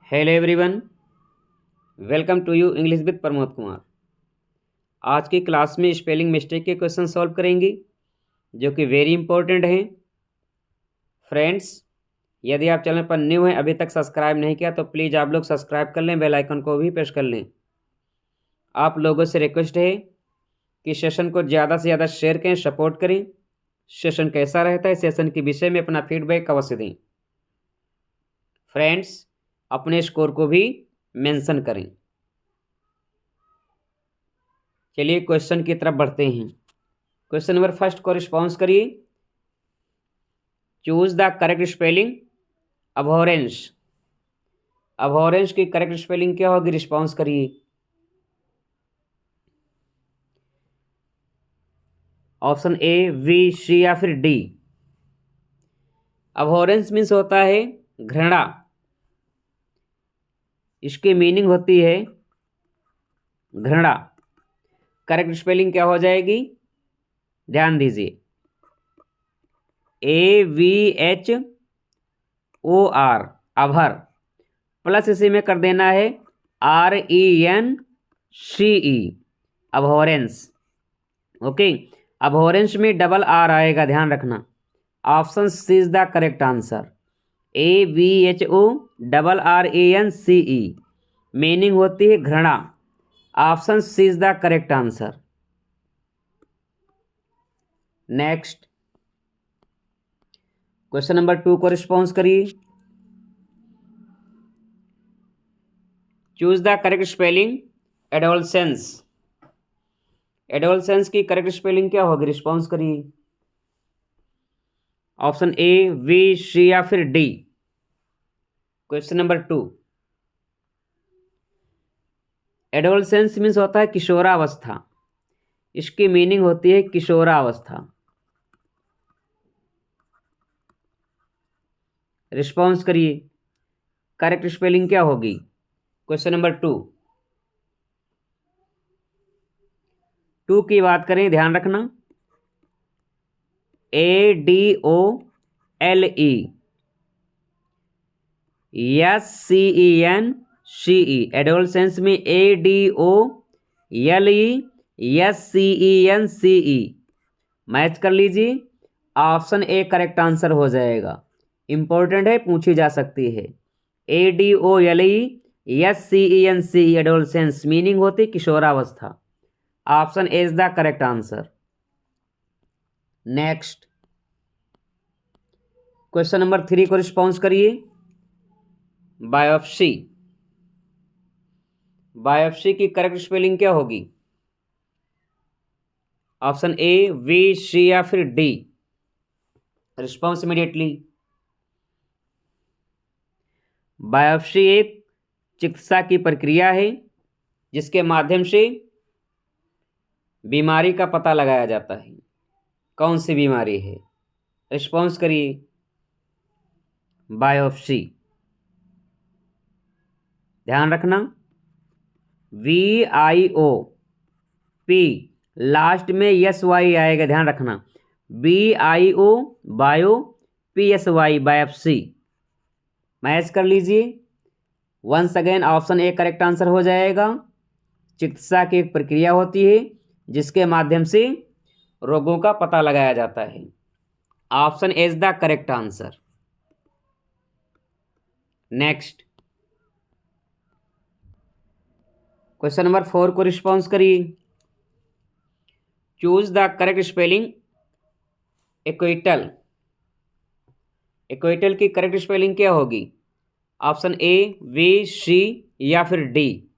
Hello everyone, welcome to you English with Pramod Kumar. आज की class में स्पेलिंग मिस्टेक के क्वेश्चन सॉल्व करेंगे जो कि वेरी इंपॉर्टेंट हैं। फ्रेंड्स, यदि आप चैनल पर न्यू हैं, अभी तक सब्सक्राइब नहीं किया तो प्लीज़ आप लोग सब्सक्राइब कर लें, बेल आइकन को भी प्रेस कर लें। आप लोगों से रिक्वेस्ट है कि सेशन को ज़्यादा से ज़्यादा शेयर करें, सपोर्ट करें। सेशन कैसा रहता है, सेशन के विषय में अपना फीडबैक अवश्य दें। फ्रेंड्स, अपने स्कोर को भी मेंशन करें। चलिए क्वेश्चन की तरफ बढ़ते हैं। क्वेश्चन नंबर फर्स्ट को रिस्पॉन्स करिए। Choose the correct spelling abhorrence. Abhorrence की करेक्ट स्पेलिंग क्या होगी? रिस्पॉन्स करिए। ऑप्शन ए, वी, सी या फिर डी। अबहॉरेंस मीन्स होता है घृणा। इसकी मीनिंग होती है घृणा। करेक्ट स्पेलिंग क्या हो जाएगी? ध्यान दीजिए, AVHOR, अभर, प्लस इसी में कर देना है RENCE, अबहॉरेंस। ओके, अबहॉरेंस में डबल आर आएगा, ध्यान रखना। Option C is the correct answer. AVHORRANCE, meaning होती है घृणा। Option C is the correct answer. Next question number 2 को रिस्पॉन्स करिए। Choose the correct spelling adolescence. Adolescence की करेक्ट स्पेलिंग क्या होगी? रिस्पॉन्स करिए। ऑप्शन ए, वी, सी या फिर D. Question number 2, adolescence means होता है किशोरावस्था। इसकी मीनिंग होती है किशोरावस्था। रिस्पॉन्स करिए, करेक्ट स्पेलिंग क्या होगी? क्वेश्चन नंबर 2 की बात करें, ध्यान रखना। ADOLESCENCE, एडोलसेंस में ADOLESCENCE मैच कर लीजिए। ऑप्शन ए करेक्ट आंसर हो जाएगा। इंपॉर्टेंट है, पूछी जा सकती है। ADOLESCENCE, एडोलसेंस, मीनिंग होती किशोरावस्था। Option A is the correct answer. Next question number 3 को रिस्पॉन्स करिए। बायोप्सी। बायोप्सी की करेक्ट स्पेलिंग क्या होगी? ऑप्शन ए, वी, सी या फिर डी। Response immediately. बायोप्सी एक चिकित्सा की प्रक्रिया है जिसके माध्यम से बीमारी का पता लगाया जाता है। कौन सी बीमारी है? रिस्पॉन्स करिए। बायोप्सी, ध्यान रखना, VIOP, लास्ट में SY आएगा, ध्यान रखना। BIO, bio, PSY, biopsy. Match कर लीजिए। Once again option A correct answer हो जाएगा। चिकित्सा की एक प्रक्रिया होती है जिसके माध्यम से रोगों का पता लगाया जाता है। Option A is the correct answer. Next question number 4 को रिस्पॉन्स करिए। Choose the correct spelling acquittal. Acquittal की करेक्ट स्पेलिंग क्या होगी? ऑप्शन ए, वी, सी या फिर D.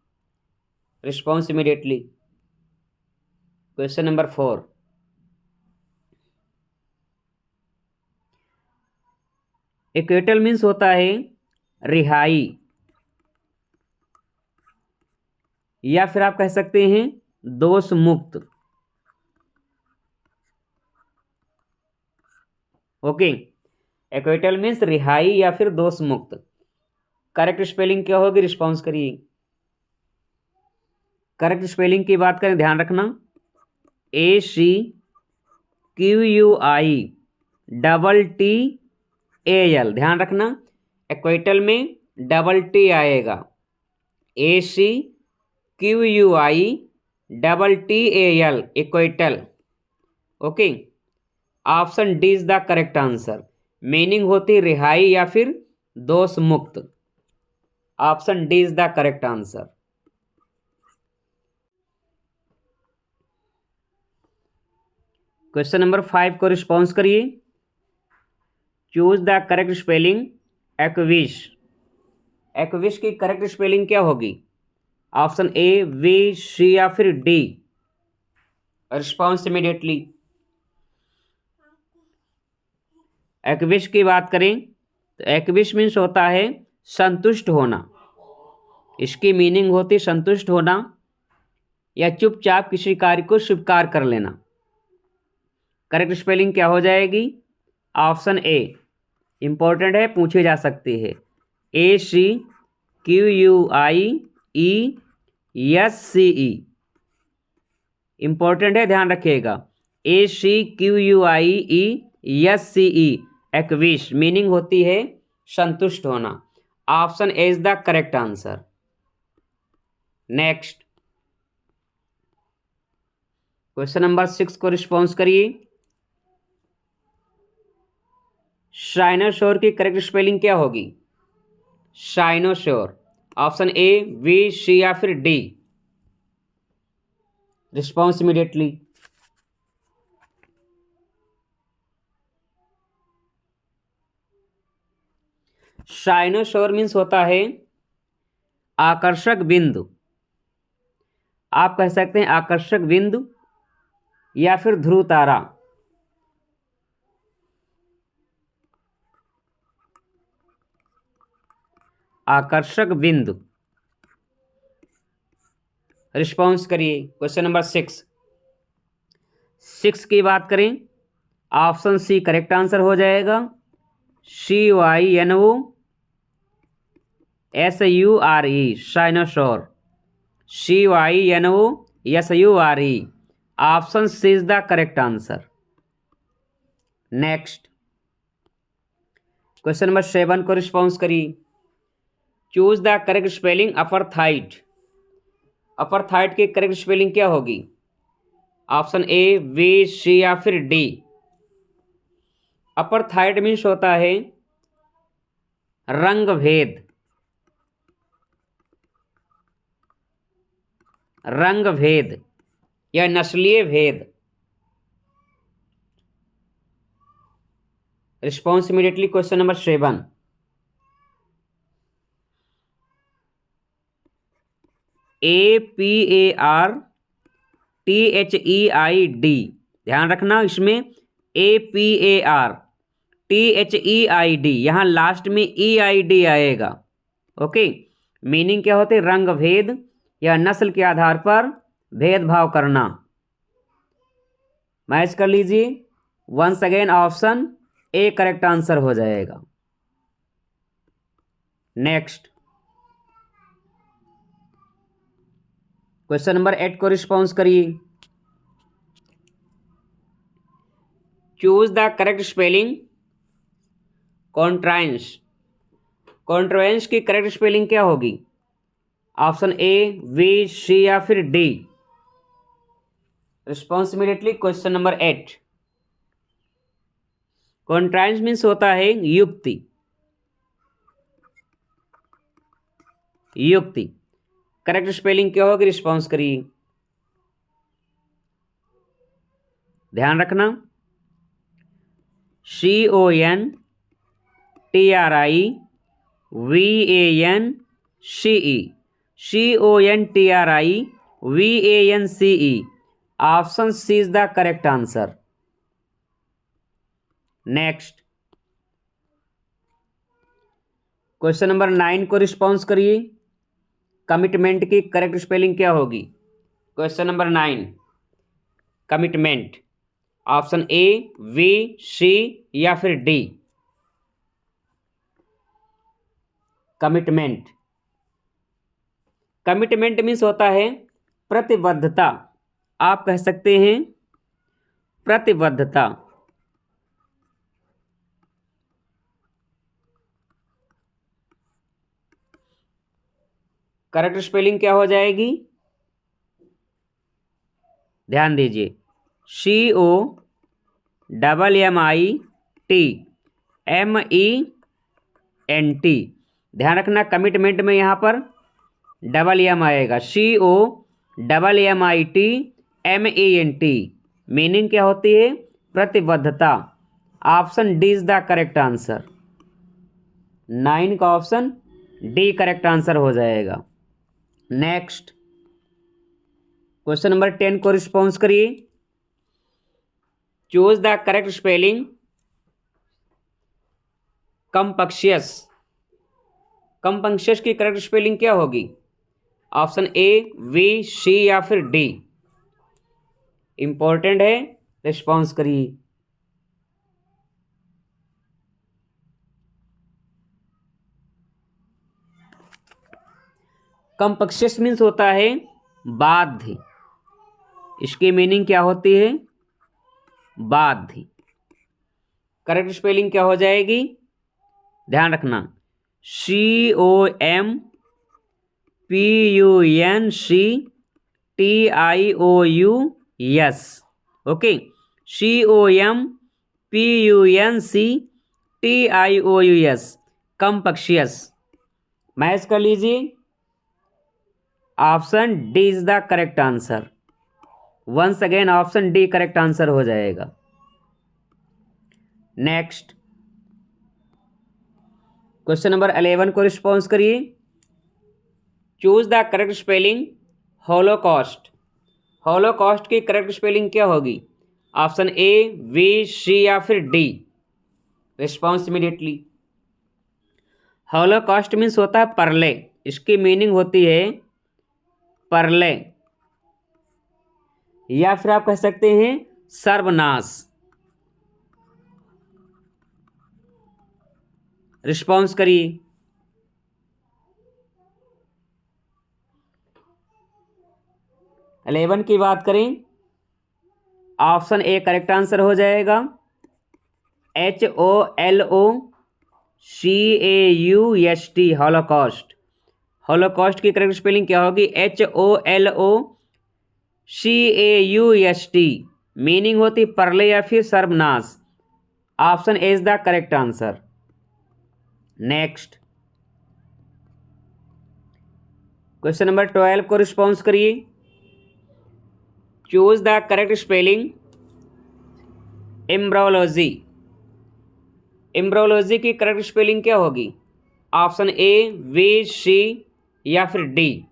Response immediately. Question number 4, acquittal means होता है रिहाई, या फिर आप कह सकते हैं दोष मुक्त। ओके, इक्विटल मीन्स रिहाई या फिर दोष मुक्त। करेक्ट स्पेलिंग क्या होगी? रिस्पॉन्स करिए। करेक्ट स्पेलिंग की बात करें, ध्यान रखना, ACQUITTAL, ध्यान रखना। इक्विटल में डबल टी आएगा, ACQUI acquittal. Okay, option D is the correct answer. Meaning होती रिहाई या फिर दोष मुक्त। Option D is the correct answer. Question number 5 को रिस्पॉन्स करिए। चूज द करेक्ट स्पेलिंग एक्विश। एक्विश की करेक्ट स्पेलिंग क्या होगी? ऑप्शन ए, वी, सी या फिर डी। Response immediately. एक्विश की बात करें तो एक्विश मीन्स होता है संतुष्ट होना। इसकी मीनिंग होती संतुष्ट होना या चुपचाप किसी कार्य को स्वीकार कर लेना। करेक्ट स्पेलिंग क्या हो जाएगी? ऑप्शन ए, इंपॉर्टेंट है, पूछी जा सकती है, ACQUIESCE। इंपॉर्टेंट है, ध्यान रखिएगा, ACQUIESCE एक्विश। मीनिंग होती है संतुष्ट होना। Option A is the correct answer. Next question number 6 को रिस्पॉन्स करिए। साइनोसोर की करेक्ट स्पेलिंग क्या होगी? साइनोसोर। ऑप्शन ए, वी, सी या फिर D. Response immediately. Cynosure means होता है आकर्षक बिंदु। आप कह सकते हैं आकर्षक बिंदु या फिर ध्रुव तारा। आकर्षक बिंदु। रिस्पॉन्स करिए। क्वेश्चन नंबर 6 की बात करें, ऑप्शन सी करेक्ट आंसर हो जाएगा। CYNOSURE cynosure. CYNOSURE। Option C is the correct answer. Next question number 7 को रिस्पॉन्स करिए। Choose the correct spelling apartheid. Apartheid की करेक्ट स्पेलिंग क्या होगी? ऑप्शन ए, वी, सी या फिर डी। अपर-थाइड मीन्स होता है रंग भेद। रंग भेद या नस्लीय भेद। Response immediately. Question number 7, APARTHEID। ध्यान रखना, इसमें APARTHEID, यहाँ लास्ट में EID आएगा। ओके, मीनिंग क्या होते? रंग भेद या नस्ल के आधार पर भेदभाव करना। मैच कर लीजिए। Once again option A correct answer हो जाएगा। नेक्स्ट क्वेश्चन नंबर 8 को रिस्पॉन्स करिए। Choose the correct spelling contrivance. Contrivance की करेक्ट स्पेलिंग क्या होगी? ऑप्शन ए, वी, सी या फिर D. Response immediately. Question number 8, contrivance means होता है युक्ति। युक्ति करेक्ट स्पेलिंग क्या होगी? रिस्पॉन्स करिए। ध्यान रखना, CONTRIVANCE। CONTRIVANCE। Option C is the correct answer. Next question number 9 को रिस्पॉन्स करिए। कमिटमेंट की करेक्ट स्पेलिंग क्या होगी? Question number 9, commitment. Option A, B, C या फिर डी। कमिटमेंट। कमिटमेंट मीन्स होता है प्रतिबद्धता। आप कह सकते हैं प्रतिबद्धता। करेक्ट स्पेलिंग क्या हो जाएगी? ध्यान दीजिए, COMMITMENT। ध्यान रखना, कमिटमेंट में यहाँ पर डबल एम आएगा। COMMITMENT। मीनिंग क्या होती है? प्रतिबद्धता। Option D is the correct answer. 9 का ऑप्शन डी करेक्ट आंसर हो जाएगा। नेक्स्ट क्वेश्चन नंबर 10 को रिस्पॉन्स करिए। Choose the correct spelling compunctious. Compunctious की करेक्ट स्पेलिंग क्या होगी? ऑप्शन ए, वी, सी या फिर डी। इंपॉर्टेंट है, रिस्पॉन्स करिए। कंपक्शियस मीन्स होता है बाध्य। इसकी मीनिंग क्या होती है? बाध्य। करेक्ट स्पेलिंग क्या हो जाएगी? ध्यान रखना, COMPUNCTIOUS। Okay, COMPUNCTIOUS, compunctious. Match कर लीजिए, option D is the correct answer. Once again option D correct answer हो जाएगा। नेक्स्ट क्वेश्चन नंबर 11 को रिस्पॉन्स करिए। Choose the correct spelling holocaust. Holocaust की करेक्ट स्पेलिंग क्या होगी? ऑप्शन ए, वी, सी या फिर D. Response immediately. Holocaust means होता है परले। इसकी मीनिंग होती है परले, या फिर आप कह सकते हैं सर्वनाश। रिस्पॉन्स करिए। इलेवन की बात करें, ऑप्शन ए करेक्ट आंसर हो जाएगा। HOLOCAUST, Holocaust. हॉलोकॉस्ट की करेक्ट स्पेलिंग क्या होगी? HOLOCAUST। मीनिंग होती परले या फिर सर्वनाश। Option A is the correct answer. Next question number 12 को रिस्पॉन्स करिए। Choose the correct spelling embryology. Embryology की करेक्ट स्पेलिंग क्या होगी? ऑप्शन ए, वी, सी या फिर D.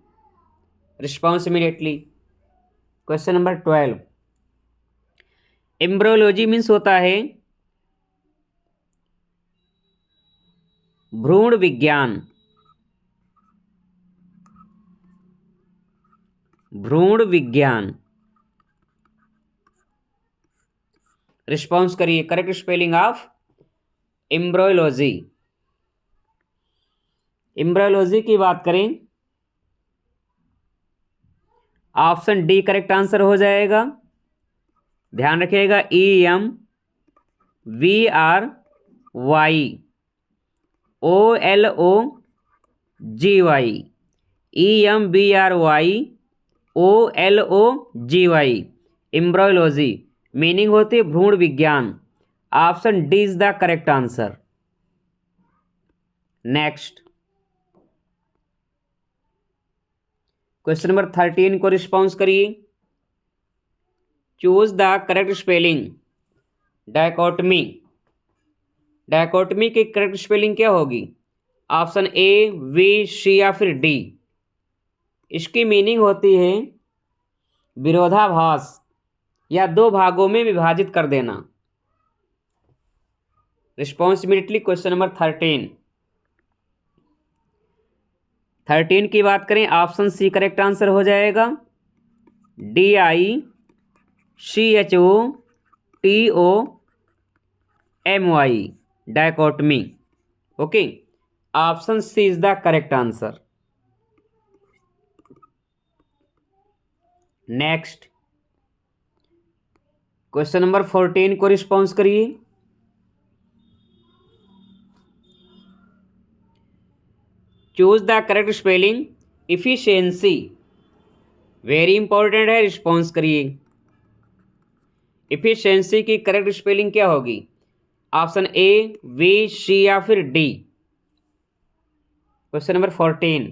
Response immediately. Question number 12, embryology means होता है भ्रूण विज्ञान। भ्रूण विज्ञान। रिस्पॉन्स करिए, correct spelling of embryology. Embryology की बात करें, ऑप्शन डी करेक्ट आंसर हो जाएगा। ध्यान रखिएगा, EMBRYOLOGY। EMBRYOLOGY, embryology. मीनिंग होती है भ्रूण विज्ञान। Option D is the correct answer. Next question number 13 को रिस्पॉन्स करिए। Choose the correct spelling dichotomy. Dichotomy की करेक्ट स्पेलिंग क्या होगी? ऑप्शन ए, वी, सी या फिर डी। इसकी मीनिंग होती है विरोधाभास या दो भागों में विभाजित कर देना। Response immediately. क्वेश्चन नंबर 13 की बात करें, ऑप्शन सी करेक्ट आंसर हो जाएगा। DICHOTOMY, dichotomy. Okay, option C is the correct answer. Next question number 14 को रिस्पॉन्स करिए। Choose the correct spelling efficiency very important है, रिस्पॉन्स करिए। इफिशियंसी की करेक्ट स्पेलिंग क्या होगी? ऑप्शन ए, वी, सी या फिर D. Question number 14।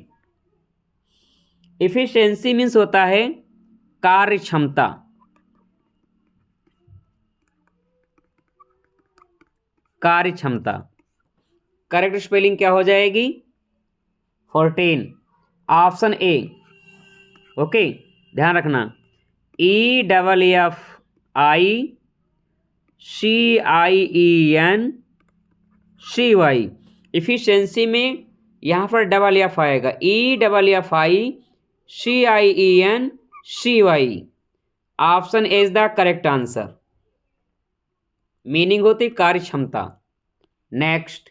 Efficiency means होता है कार्य क्षमता। कार्य क्षमता करेक्ट स्पेलिंग क्या हो जाएगी? 14 ऑप्शन ए। ओके, ध्यान रखना, EFFICIENCY। इफिशियंसी में यहाँ पर डबल एफ आएगा, EFFICIENCY। Option A is the correct answer. Meaning होती कार्य क्षमता। नेक्स्ट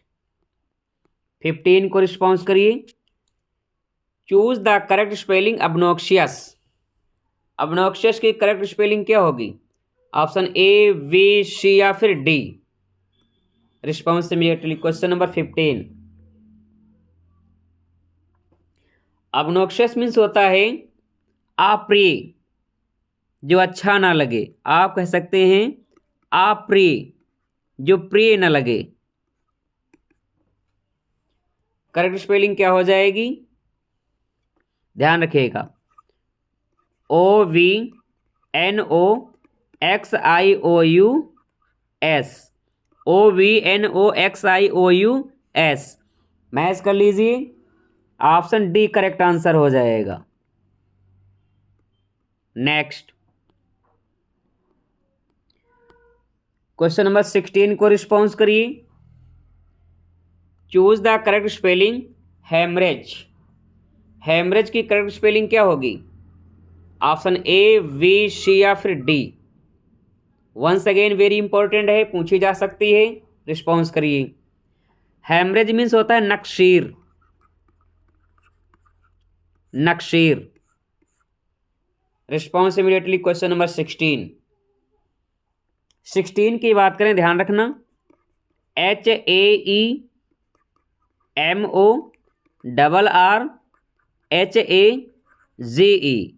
15 को रिस्पॉन्स करिए। Choose the correct spelling obnoxious. Obnoxious की करेक्ट स्पेलिंग क्या होगी? ऑप्शन ए, वी, सी या फिर D. Response immediately. Question number 15। Obnoxious means होता है अप्रिय, जो अच्छा ना लगे। आप कह सकते हैं अप्रिय, जो प्रिय न लगे। करेक्ट स्पेलिंग क्या हो जाएगी? ध्यान रखिएगा, OVNOXIOUS, OVNOXIOUS। मैच कर लीजिए, ऑप्शन डी करेक्ट आंसर हो जाएगा। नेक्स्ट क्वेश्चन नंबर 16 को रिस्पॉन्स करिए। Choose the correct spelling haemorrhage. Haemorrhage की करेक्ट स्पेलिंग क्या होगी? ऑप्शन ए, वी, सी या फिर D. Once again very important है, पूछी जा सकती है, रिस्पॉन्स करिए। हेमरेज मीन्स होता है नक्शीर। नक्शीर। Response immediately. क्वेश्चन नंबर 16 की बात करें, ध्यान रखना, HAEMORRHAGE।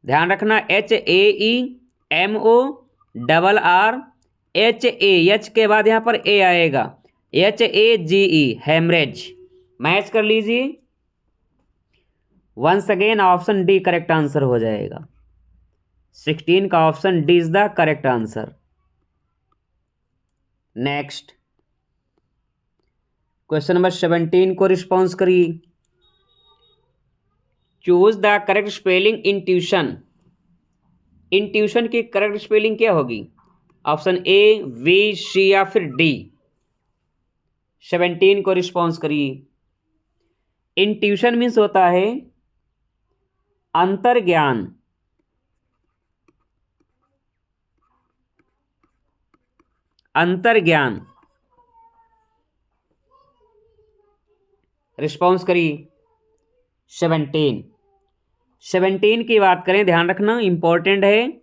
ध्यान रखना, HAEMORRHA, एच के बाद यहाँ पर ए आएगा, HAGE, हेमरेज। मैच कर लीजिए, once again option D correct answer हो जाएगा। 16 का option D is the correct answer. Next question number 17 को रिस्पॉन्स करिए। Choose the correct spelling intuition. Intuition की करेक्ट स्पेलिंग क्या होगी? ऑप्शन ए, वी, सी या फिर डी। 17 को रिस्पॉन्स करिए। इंट्यूशन मीन्स होता है अंतर्ज्ञान। अंतर्ज्ञान। रिस्पॉन्स करिए। 17 की बात करें, ध्यान रखना, इंपॉर्टेंट है,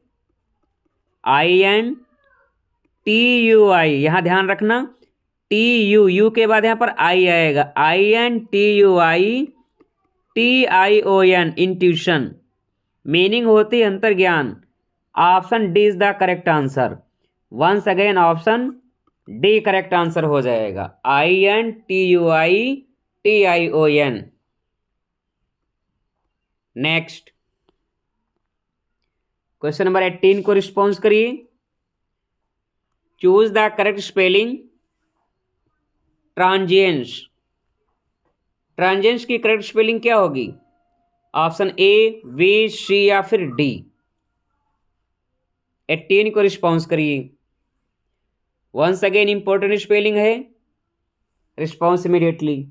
INTUI। यहां ध्यान रखना, TU के बाद यहां पर आई आएगा, INTUITION, इंट्यूशन। मीनिंग होती है अंतर्ज्ञान। Option D is the correct answer. Once again option D correct answer हो जाएगा, INTUITION। नेक्स्ट क्वेश्चन नंबर 18 को रिस्पॉन्स करिए। Choose the correct spelling transience. Transience की करेक्ट स्पेलिंग क्या होगी? ऑप्शन ए, वी, सी या फिर डी। 18 को रिस्पॉन्स करिए। वंस अगेन इंपॉर्टेंट स्पेलिंग है, रिस्पॉन्स इमीडिएटली।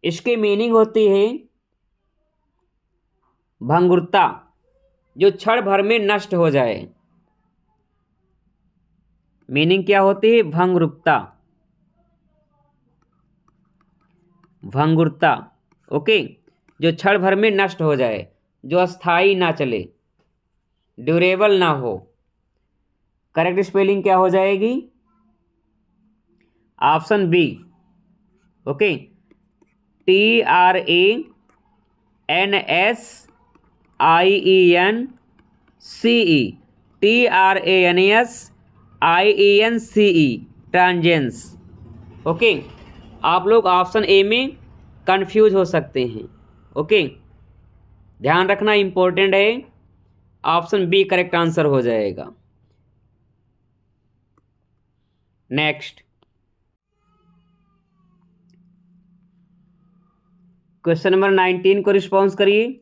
इसकी मीनिंग होती है भंगुरता, जो क्षण भर में नष्ट हो जाए। मीनिंग क्या होती है? भंगुरता। भंगुरता, ओके, जो क्षण भर में नष्ट हो जाए, जो अस्थाई ना चले, ड्यूरेबल ना हो। करेक्ट स्पेलिंग क्या हो जाएगी? Option B. Okay, TRANSIENCE transience. Okay, आप लोग ऑप्शन ए में कंफ्यूज हो सकते हैं। ओके, ध्यान रखना इम्पोर्टेंट है, ऑप्शन बी करेक्ट आंसर हो जाएगा। नेक्स्ट क्वेश्चन नंबर 19 को रिस्पॉन्स करिए।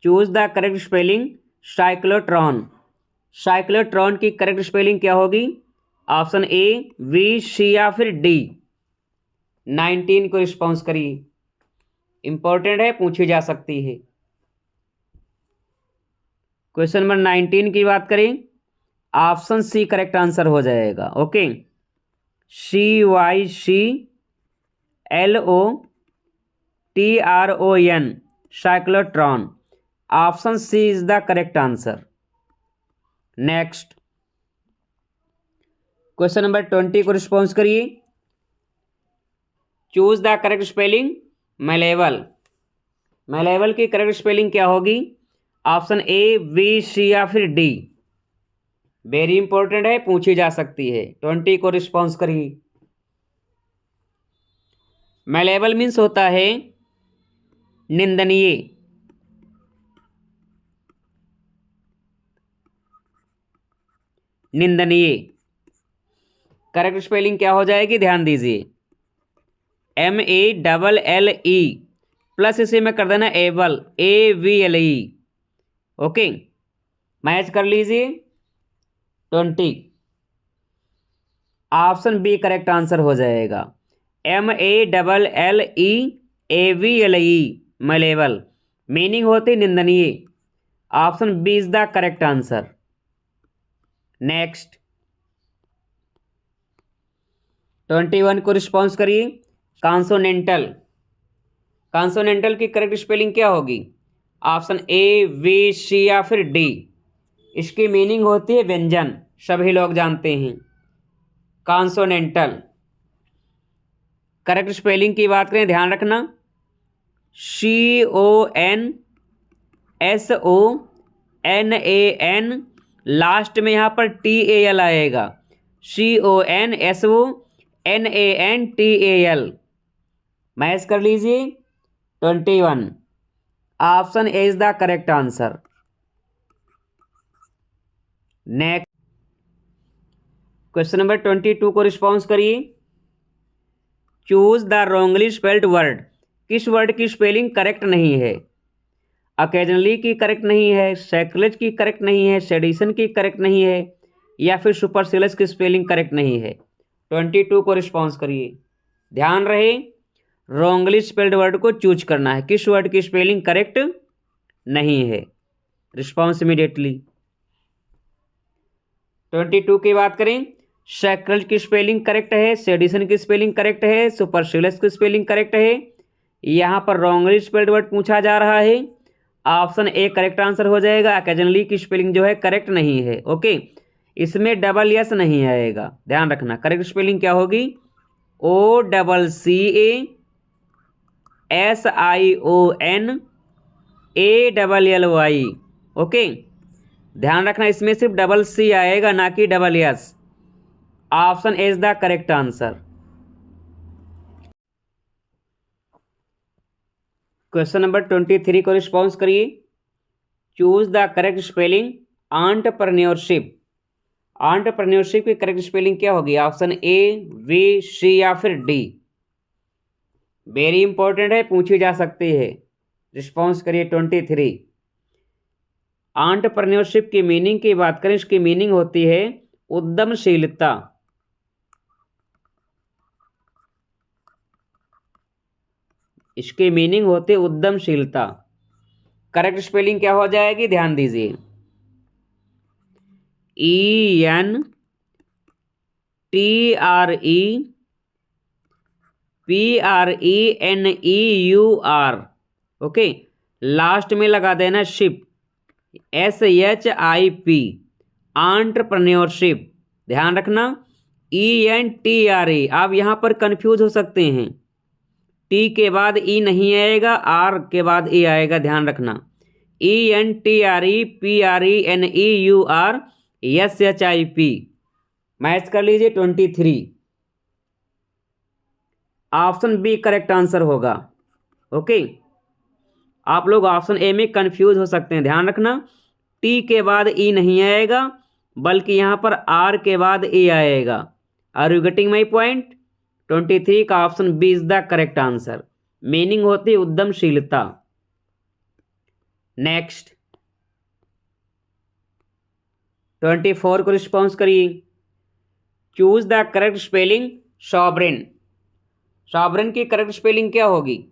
Choose the correct spelling cyclotron. Cyclotron की करेक्ट स्पेलिंग क्या होगी? ऑप्शन ए, वी, सी या फिर डी। 19 को रिस्पॉन्स करिए, इंपॉर्टेंट है, पूछी जा सकती है। क्वेश्चन नंबर 19 की बात करें, ऑप्शन सी करेक्ट आंसर हो जाएगा। Okay, CYCLOTRON cyclotron, option C is the correct answer. Next question number 20 को रिस्पॉन्स करिए। Choose the correct spelling malleable. Malleable की करेक्ट स्पेलिंग क्या होगी? ऑप्शन ए, वी, सी या फिर डी। वेरी इंपॉर्टेंट है, पूछी जा सकती है। 20 को रिस्पॉन्स करिए। मैलेवल मीन्स होता है निंदनीय। निंदनीय करेक्ट स्पेलिंग क्या हो जाएगी? ध्यान दीजिए, MALLE प्लस इसे में कर देना एवल, AVLE। ओके, मैच कर लीजिए। 20 ऑप्शन बी करेक्ट आंसर हो जाएगा। MALLEAVLE मैलेवल, मीनिंग होती निंदनीय। Option B is the correct answer. Next 21 को रिस्पॉन्स करिए। कॉन्सोनेंटल। कॉन्सोनेंटल की करेक्ट स्पेलिंग क्या होगी? ऑप्शन ए, वी, सी या फिर डी। इसकी मीनिंग होती है व्यंजन, सभी लोग जानते हैं। कॉन्सोनेंटल करेक्ट स्पेलिंग की बात करें, ध्यान रखना, CONSONAN, लास्ट में यहाँ पर TAL आएगा। CONSONANTAL, मैच कर लीजिए। 21 option A is the correct answer. Next question number 22 को रिस्पॉन्स करिए। Choose the wrongly spelled word. किस वर्ड की स्पेलिंग करेक्ट नहीं है? अकेजनली की करेक्ट नहीं है, सैक्रिलेज की करेक्ट नहीं है, सेडिशन की करेक्ट नहीं है, या फिर सुपरसिलियस की स्पेलिंग करेक्ट नहीं है। 22 को रिस्पॉन्स करिए। ध्यान रहे, रॉन्गली स्पेल्ड वर्ड को चूज करना है, किस वर्ड की स्पेलिंग करेक्ट नहीं है। Response immediately. 22 की बात करें, सैक्रिलेज की स्पेलिंग करेक्ट है, सेडिशन की स्पेलिंग करेक्ट है, सुपरसिलियस की स्पेलिंग करेक्ट है। यहाँ पर रॉन्गली स्पेल्ड वर्ड पूछा जा रहा है, ऑप्शन ए करेक्ट आंसर हो जाएगा। अकेजनली की स्पेलिंग जो है करेक्ट नहीं है। ओके, इसमें डबल एस नहीं आएगा, ध्यान रखना। करेक्ट स्पेलिंग क्या होगी? OCCASIONALLY। ओके, ध्यान रखना, इसमें सिर्फ डबल सी आएगा, ना कि double S. Option A is the correct answer. Question number 23 को रिस्पॉन्स करिए। Choose the correct spelling entrepreneurship. Entrepreneurship की करेक्ट स्पेलिंग क्या होगी? ऑप्शन ए, वी, सी या फिर डी। वेरी इंपॉर्टेंट है, पूछी जा सकती है। रिस्पॉन्स करिए। 23 एंटरप्रेन्योरशिप की मीनिंग की बात करें, इसकी मीनिंग होती है उद्यमशीलता। इसकी मीनिंग होती है उद्यमशीलता। करेक्ट स्पेलिंग क्या हो जाएगी? ध्यान दीजिए, ENTREPRENEUR। ओके, लास्ट में लगा देना शिप, SHIP, एंटरप्रेन्योरशिप। ध्यान रखना, ENTRE। आप यहाँ पर कंफ्यूज हो सकते हैं, टी के बाद ई नहीं आएगा, आर के बाद ई आएगा, ध्यान रखना। ENTREPRENEURSHIP मैच कर लीजिए 23। ऑप्शन बी करेक्ट आंसर होगा। ओके, आप लोग ऑप्शन ए में कंफ्यूज हो सकते हैं, ध्यान रखना। टी के बाद ई नहीं आएगा, बल्कि यहाँ पर आर के बाद ए आएगा। Are you getting my point? 23 का option B is the correct answer. Meaning होती है उद्यमशीलता। नेक्स्ट 24 को रिस्पॉन्स करिए। Choose the correct spelling sovereign. Sovereign की करेक्ट स्पेलिंग क्या होगी?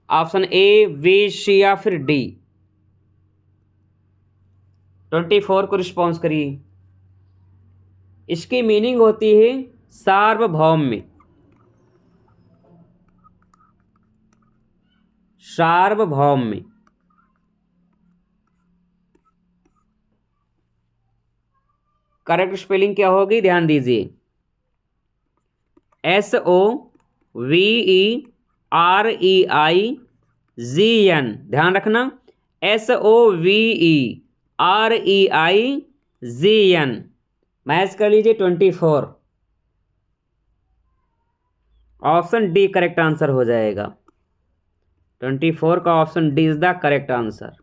ऑप्शन ए, बी, सी या फिर डी। 24 को रिस्पॉन्स करिए। इसकी मीनिंग होती है सार्वभौम। सार्वभौम। करेक्ट स्पेलिंग क्या होगी? ध्यान दीजिए। SOVEREIGN, ध्यान रखना। SOVEREIGN मैच कर लीजिए 24। ऑप्शन डी करेक्ट आंसर हो जाएगा। 24 का option D is the correct answer.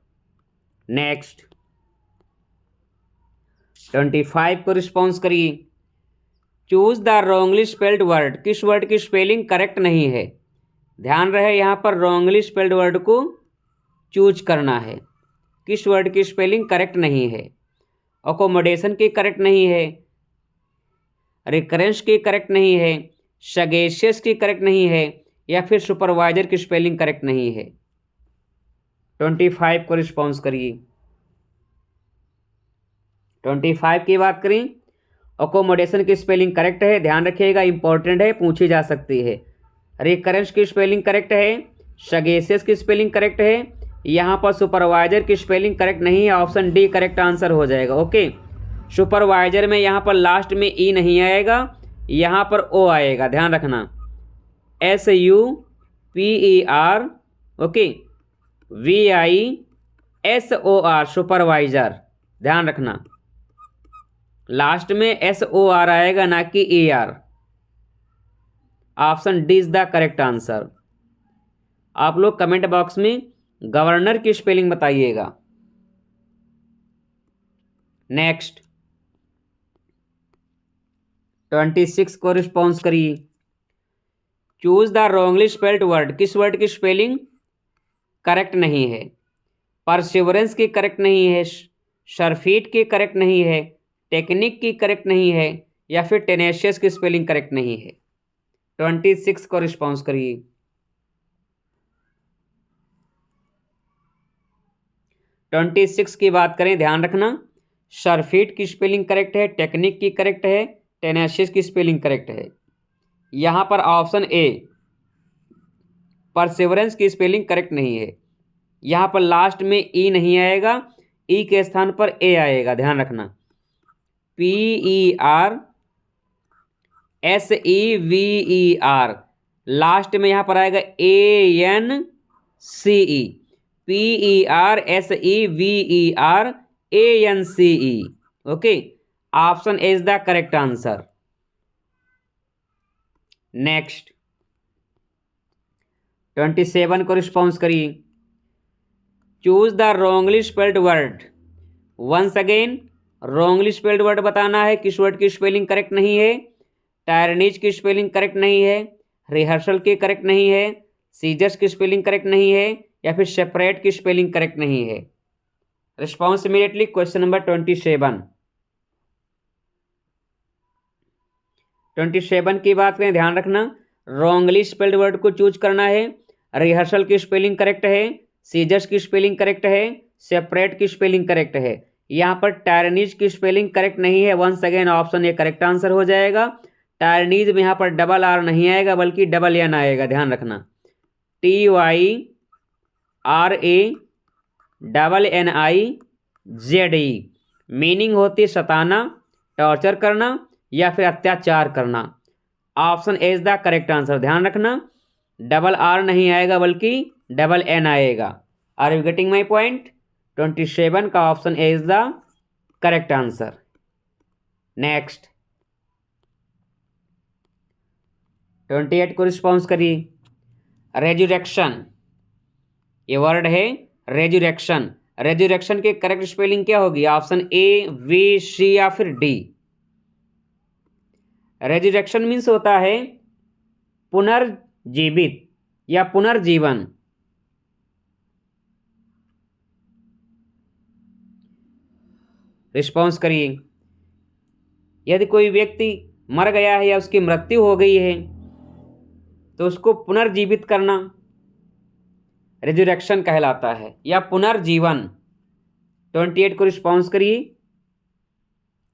Next 25 को रिस्पॉन्स करिए। Choose the wrongly spelled word. किस वर्ड की स्पेलिंग करेक्ट नहीं है? ध्यान रहे, यहाँ पर रॉन्गली स्पेल्ड वर्ड को चूज करना है। किस वर्ड की स्पेलिंग करेक्ट नहीं है? अकोमोडेशन की करेक्ट नहीं है, रिकरेंस की करेक्ट नहीं है, सगेशियस की करेक्ट नहीं है, या फिर सुपरवाइजर की स्पेलिंग करेक्ट नहीं है। 25 को रिस्पॉन्स करिए। 25 की बात करें, अकोमोडेशन की स्पेलिंग करेक्ट है, ध्यान रखिएगा, इंपॉर्टेंट है, पूछी जा सकती है। रिकरेंस की स्पेलिंग करेक्ट है, सगेशियस की स्पेलिंग करेक्ट है, यहाँ पर सुपरवाइजर की स्पेलिंग करेक्ट नहीं है। ऑप्शन डी करेक्ट आंसर हो जाएगा। ओके, सुपरवाइजर में यहाँ पर लास्ट में ई नहीं आएगा, यहाँ पर ओ आएगा, ध्यान रखना। SUPER, ओके, VISOR सुपरवाइजर, ध्यान रखना। लास्ट में SOR आएगा, ना कि ER। Option D is the correct answer. आप लोग कमेंट बॉक्स में गवर्नर की स्पेलिंग बताइएगा। नेक्स्ट 26 को रिस्पॉन्स करिए। Choose the wrongly spelled word. किस वर्ड की स्पेलिंग करेक्ट नहीं है? परसिवरेंस की करेक्ट नहीं है, सरफीट की करेक्ट नहीं है, टेक्निक की करेक्ट नहीं है, या फिर टेनेशियस की स्पेलिंग करेक्ट नहीं है। 26 को रिस्पॉन्स करिए। 26 की बात करें, ध्यान रखना, सरफीट की स्पेलिंग करेक्ट है, टेक्निक की करेक्ट है, टेनेशियस की स्पेलिंग करेक्ट है। यहाँ पर ऑप्शन ए परसिवरेंस की स्पेलिंग करेक्ट नहीं है। यहाँ पर लास्ट में ई नहीं आएगा, ई के स्थान पर ए आएगा, ध्यान रखना। PERSEVER लास्ट में यहाँ पर आएगा ANCE। PERSEVERANCE, okay, option A is the correct answer. Next 27 को रिस्पॉन्स करिए। Choose the wrongly spelled word. Once again wrongly spelled word बताना है। किस वर्ड की स्पेलिंग करेक्ट नहीं है? टायरनीज की स्पेलिंग करेक्ट नहीं है, रिहर्सल की करेक्ट नहीं है, सीजर्स की स्पेलिंग करेक्ट नहीं है, या फिर सेपरेट की स्पेलिंग करेक्ट नहीं है। Response immediately. क्वेश्चन नंबर 27 की बात करें, ध्यान रखना, रॉन्गली स्पेल्ड वर्ड को चूज करना है। रिहर्सल की स्पेलिंग करेक्ट है, सीजर्स की स्पेलिंग करेक्ट है, सेपरेट की स्पेलिंग करेक्ट है। यहाँ पर टायरनीज की स्पेलिंग करेक्ट नहीं है। Once again option A correct answer हो जाएगा। टायरनीज में यहाँ पर डबल आर नहीं आएगा, बल्कि डबल एन आएगा, ध्यान रखना। TYRANNIZE मीनिंग होती है सताना, टॉर्चर करना, या फिर अत्याचार करना। Option A is the correct answer, ध्यान रखना। डबल आर नहीं आएगा बल्कि डबल एन आएगा। Are you getting my point? 27 का option A is the correct answer. Next 28 को रिस्पॉन्स करिए। रेजुरेक्शन, ये वर्ड है रेजुरेक्शन। रेजुरेक्शन की करेक्ट स्पेलिंग क्या होगी? ऑप्शन ए, वी, सी या फिर डी। रेजुरेक्शन मीन्स होता है पुनर्जीवित या पुनर्जीवन। रिस्पॉन्स करिए। यदि कोई व्यक्ति मर गया है या उसकी मृत्यु हो गई है तो उसको पुनर्जीवित करना रेजुरेक्शन कहलाता है या पुनर्जीवन। 28 को रिस्पॉन्स करिए।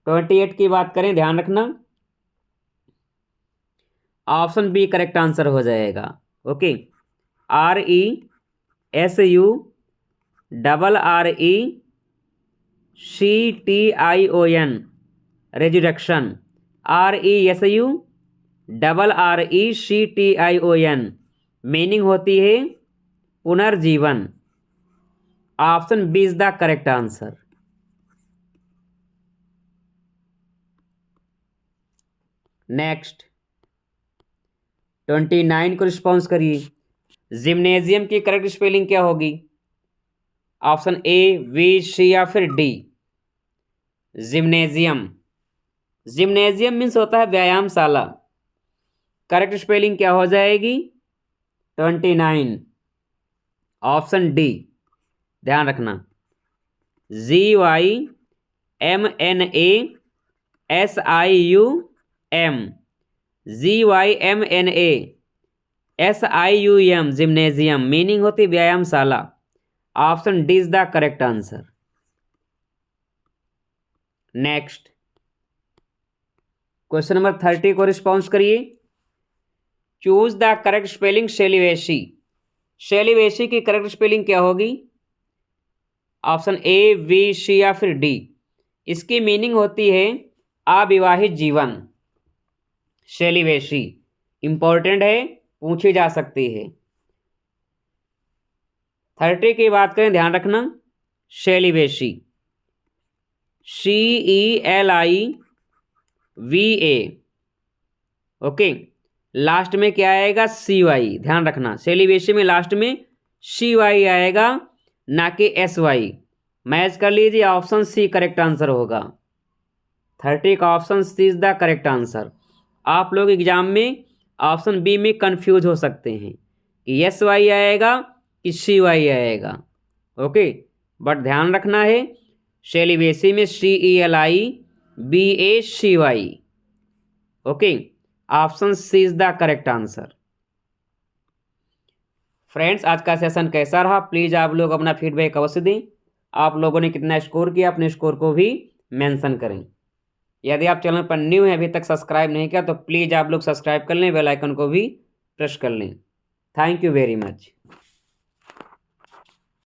28 की बात करें, ध्यान रखना ऑप्शन बी करेक्ट आंसर हो जाएगा। Okay, RESURRECTION resurrection. RESURRECTION meaning होती है पुनर्जीवन। Option B is the correct answer. Next 29 को रिस्पॉन्स करिए। जिम्नेजियम की करेक्ट स्पेलिंग क्या होगी? ऑप्शन ए, वी, सी या फिर डी। जिम्नेजियम, जिम्नेजियम मीन्स होता है व्यायामशाला। करेक्ट स्पेलिंग क्या हो जाएगी? 29 ऑप्शन डी। ध्यान रखना GYMNASIUM, GYMNASIUM जिम्नेजियम मीनिंग होती व्यायामशाला। Option D is the correct answer. Next question number 30 को रिस्पॉन्स करिए। चूज द करेक्ट स्पेलिंग शैलीवेशी। शैलीवेशी की करेक्ट स्पेलिंग क्या होगी? ऑप्शन ए, वी, सी या फिर डी। इसकी मीनिंग होती है अविवाहित जीवन। शैलीवेशी इंपॉर्टेंट है, पूछी जा सकती है। 30 की बात करें, ध्यान रखना शैलीवेशी CELIVA। ओके, लास्ट में क्या आएगा? CY। ध्यान रखना शैलीवेशी में लास्ट में CY आएगा ना कि SY। मैच कर लीजिए, ऑप्शन सी करेक्ट आंसर होगा। 30 का option C is the correct answer. आप लोग एग्जाम में ऑप्शन बी में कंफ्यूज हो सकते हैं कि SY आएगा कि CY आएगा। ओके, बट ध्यान रखना है शैलीवेशी में CELIVACY। Okay, option C is the correct answer. Friends, आज का सेशन कैसा रहा प्लीज़ आप लोग अपना फीडबैक अवश्य दें। आप लोगों ने कितना स्कोर किया अपने स्कोर को भी मेंशन करें। यदि आप चैनल पर न्यू हैं, अभी तक सब्सक्राइब नहीं किया तो प्लीज़ आप लोग सब्सक्राइब कर लें, बेल आइकन को भी प्रेस कर लें। Thank you very much.